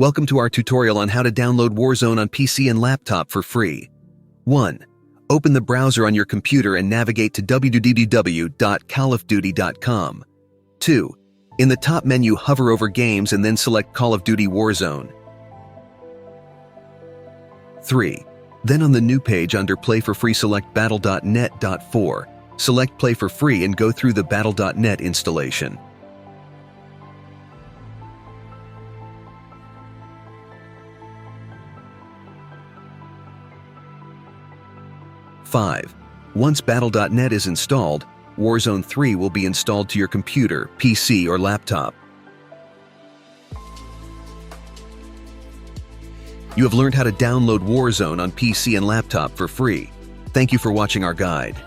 Welcome to our tutorial on how to download Warzone on PC and laptop for free. 1. Open the browser on your computer and navigate to www.callofduty.com. 2. In the top menu, hover over Games and then select Call of Duty Warzone. 3. Then on the new page under Play for Free, select Battle.net. 4. Select Play for Free and go through the Battle.net installation. 5. Once Battle.net is installed, Warzone 3 will be installed to your computer, PC, or laptop. You have learned how to download Warzone on PC and laptop for free. Thank you for watching our guide.